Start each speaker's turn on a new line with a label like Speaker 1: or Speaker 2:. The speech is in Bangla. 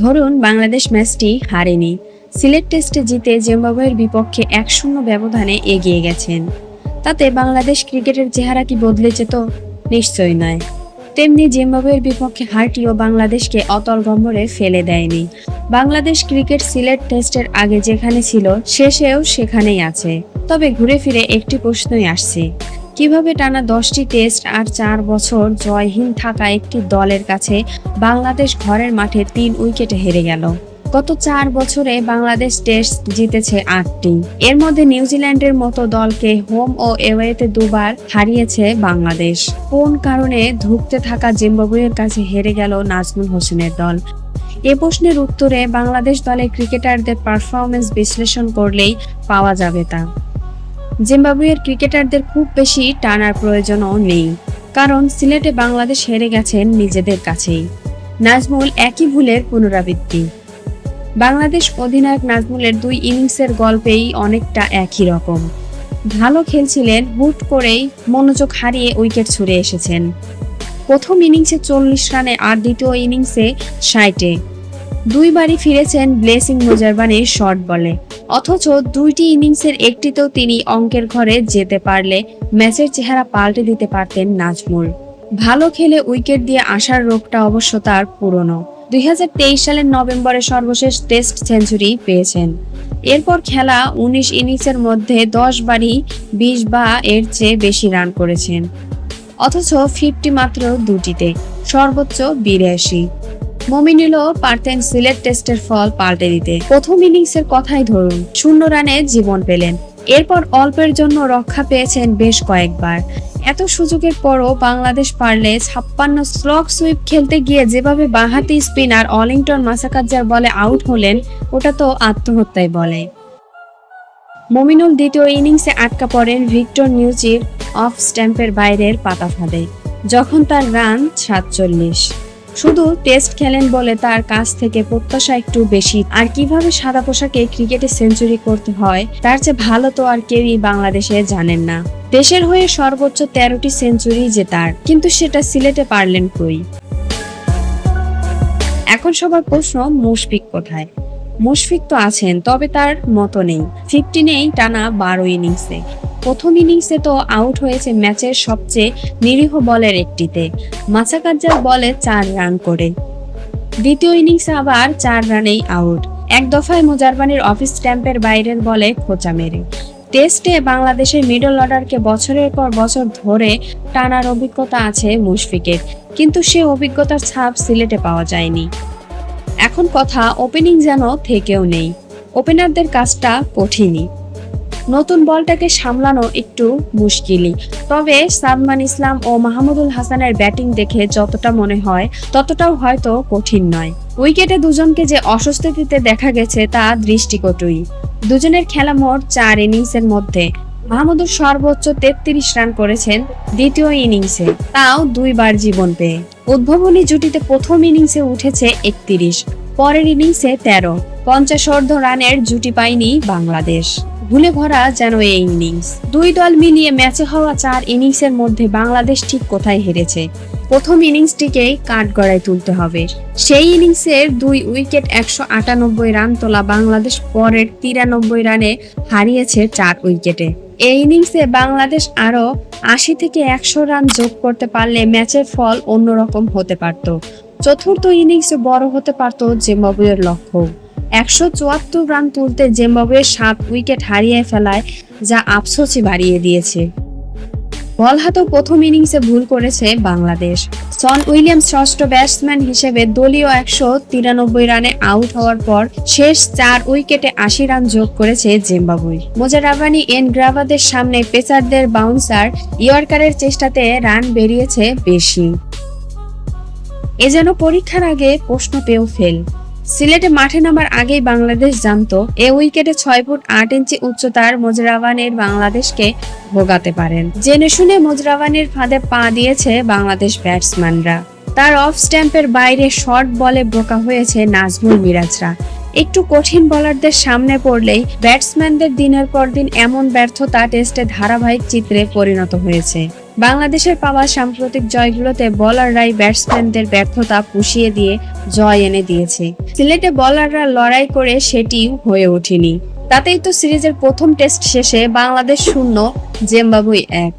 Speaker 1: ধরুন বাংলাদেশ ম্যাচটি হারেনি, সিলেট টেস্টে জিতে জিম্বাবুয়ের বিপক্ষে 1-0 ব্যবধানে এগিয়ে গেছেন। তাতে বাংলাদেশ ক্রিকেটের চেহারা কি বদলে যেত? নিশ্চয়ই নয়। তেমনি জিম্বাবুয়ের বিপক্ষে হারটিও বাংলাদেশকে অতল গম্বরে ফেলে দেয়নি। বাংলাদেশ ক্রিকেট সিলেট টেস্টের আগে যেখানে ছিল, শেষেও সেখানেই আছে। তবে ঘুরে ফিরে একটি প্রশ্নই আসছে, কিভাবে টানা 10টি টেস্ট আর 4 বছর জয়হীন থাকা একটি দলের কাছে বাংলাদেশ ঘরের মাঠে 3 উইকেটে হেরে গেল? গত 4 বছরে বাংলাদেশ টেস্ট জিতেছে 8টি। এর মধ্যে নিউজিল্যান্ডের মতো দলকে হোম ও এওয়েতে দুবার হারিয়েছে বাংলাদেশ। কোন কারণে ধুঁকতে থাকা জিম্বাবুয়ের কাছে হেরে গেল নাজমুল হোসেনের দল? এ প্রশ্নের উত্তরে বাংলাদেশ দলের ক্রিকেটারদের পারফরমেন্স বিশ্লেষণ করলেই পাওয়া যাবে তা। জিম্বাবুয়ের ক্রিকেটারদের খুব বেশি টানার প্রয়োজনও নেই, কারণ সিলেটে বাংলাদেশ হেরে গেছেন নিজেদের কাছেই। নাজমুল একই ভুলের পুনরাবৃত্তি। বাংলাদেশ অধিনায়ক নাজমুলের 2 ইনিংসের গল্পেই অনেকটা একই রকম। ভালো খেলছিলেন, হুট করেই মনোযোগ হারিয়ে উইকেট ছুড়ে এসেছেন। প্রথম ইনিংসে 40 রানে আর দ্বিতীয় ইনিংসে 60-এ। 2 বারই ফিরেছেন ব্লেসিং মুজারবানির শর্ট বলে। অথচ 2টি ইনিংসের একটিতেও তিনি অঙ্কের ঘরে যেতে পারলে ম্যাচের চেহারা পাল্টে দিতে পারতেন নাজমুল। ভালো খেলে উইকেট দিয়ে আসার রোগটা অবশ্য তার পুরনো। 2023 সালের নভেম্বরে সর্বশেষ টেস্ট সেঞ্চুরি পেয়েছেন। এরপর খেলা 19 ইনিংসের মধ্যে 10 বারই 20 বা এর চেয়ে বেশি রান করেছেন। অথচ 50 মাত্র 2টিতে, সর্বোচ্চ 82। মমিনুলও পারতেন সিলেট টেস্টের ফল পাল্টে দিতে। প্রথম ইনিংসের কথাই ধরুন, 0 রানে জীবন পেলেন। এরপর অল্পের জন্য রক্ষা পেয়েছেন বেশ কয়েকবার। এত সুযোগের পরও বাংলাদেশ পারলে 56 স্লগ সুইপ খেলতে গিয়ে যেভাবে বাঁহাতি স্পিনার অলিংটন মাসাকাজ্জার বলে আউট হলেন, ওটা তো আত্মহত্যাই বলে। মমিনুল দ্বিতীয় ইনিংসে আটকা পড়েন ভিক্টর নিউচির অফ স্ট্যাম্পের বাইরের পাতা ফাঁদে, যখন তার রান 47। শুধু টেস্ট খেলেন বলে তার কাছ থেকে প্রত্যাশা একটু বেশি। আর কিভাবে সাদা পোশাকে ক্রিকেটে সেঞ্চুরি করতে হয় তার চেয়ে ভালো তো আর কেউই বাংলাদেশে জানেন না। দেশের হয়ে সর্বোচ্চ 13টি সেঞ্চুরি জেতার, কিন্তু সেটা সিলেটে পারলেন কই? এখন সবার প্রশ্ন, মুশফিক কোথায়? মুশফিক তো আছেন, তবে তার মতো নেই। 50 নেই টানা 12 ইনিংসে। প্রথম ইনিংসে তো আউট হয়েছে ম্যাচের সবচেয়ে নিরীহ বলের একটিতে, মাসাকাজ্জার বলে 4 রান করে। দ্বিতীয় ইনিংসে আবার 4 রানেই আউট, এক দফায় মুজারবানির অফ স্ট্যাম্পের বাইরের বলে খোঁচা মেরে। টেস্টে বাংলাদেশের মিডল অর্ডারকে বছরের পর বছর ধরে টানার অভিজ্ঞতা আছে মুশফিকের, কিন্তু সে অভিজ্ঞতার ছাপ সিলেটে পাওয়া যায়নি। এখন কথা, ওপেনিং যেন থেকেও নেই। ওপেনারদের কাজটা কঠিনই। নতুন বলটাকে সামলানো একটু মুশকিলই। তবে সাদমান ইসলাম ও মাহমুদুল হাসানের ব্যাটিং দেখে যতটা মনে হয় ততটাও হয়তো কঠিন নয়। উইকেটে দুজনকে যে অস্বস্তিতে দেখা গেছে তা দৃষ্টিকটুই। দুজনের খেলা মোট 4 ইনিংসের মধ্যে। মাহমুদুল সর্বোচ্চ 33 রান করেছেন দ্বিতীয় ইনিংসে, তাও 2 বার জীবন পেয়ে। উদ্ভাবনী জুটিতে প্রথম ইনিংসে উঠেছে 31, পরের ইনিংসে 13। 50 রানের জুটি পায়নি বাংলাদেশ। ভুলে ভরা যেন এই ইনিংস। 2 দল মিলিয়ে ম্যাচে হওয়া 4 ইনিংসের মধ্যে বাংলাদেশ ঠিক কোথায় হেরেছে? প্রথম ইনিংসটিকেই কাঠগড়ায় তুলতে হবে। সেই ইনিংসের 2 উইকেট 198 রান তোলা বাংলাদেশ পরের 93 রানে হারিয়েছে 4 উইকেটে। এই ইনিংসে বাংলাদেশ আরো 80 থেকে 100 রান যোগ করতে পারলে ম্যাচের ফল অন্যরকম হতে পারত। চতুর্থ ইনিংসে বড় হতে পারত জিম্বাবুয়ের লক্ষ্য। 174 রান তুলতে জিম্বাবুয়ের 7 উইকেট হারিয়ে ফেলায় যা আফসোসই বাড়িয়ে দিয়েছে। বল হাতেও প্রথম ইনিংসে ভুল করেছে বাংলাদেশ। জন উইলিয়ামস ষষ্ঠ ব্যাটসম্যান হিসেবে দলীয় 193 রানে আউট হওয়ার পর শেষ 4 উইকেটে 80 রান যোগ করেছে জিম্বাবুয়ে। মুজারবানি এনগ্রাভাদের সামনে পেসারদের বাউন্সার ইয়র্কারের চেষ্টাতে রান বেরিয়েছে বেশি। এ যেন পরীক্ষার আগে প্রশ্ন পেয়েও ফেল। সিলেটে মাঠে নামার আগেই বাংলাদেশ জানতো এ উইকেটে 6 ফুট 8 ইঞ্চি উচ্চতার মুজরাবানির বাংলাদেশকে ভোগাতে পারেন। জেনে শুনে মুজরাবানির ফাঁদে পা দিয়েছে বাংলাদেশ ব্যাটসম্যানরা। তার অফ স্ট্যাম্পের বাইরে শর্ট বলে বোকা হয়েছে নাজমুল মিরাজরা। একটু কঠিন বোলারদের সামনে পড়লেই ব্যাটসম্যানদের দিনের পর দিন এমন ব্যর্থতা টেস্টে ধারাবাহিক চিত্রে পরিণত হয়েছে। বাংলাদেশের পাওয়া সাম্প্রতিক জয়গুলোতে বোলাররাই ব্যাটসম্যানদের ব্যর্থতা পুষিয়ে দিয়ে জয় এনে দিয়েছে। সিলেটে বোলাররা লড়াই করে সেটি হয়ে ওঠেনি। তাতেই তো সিরিজের প্রথম টেস্ট শেষে বাংলাদেশ 0, জিম্বাবুয়ে 1।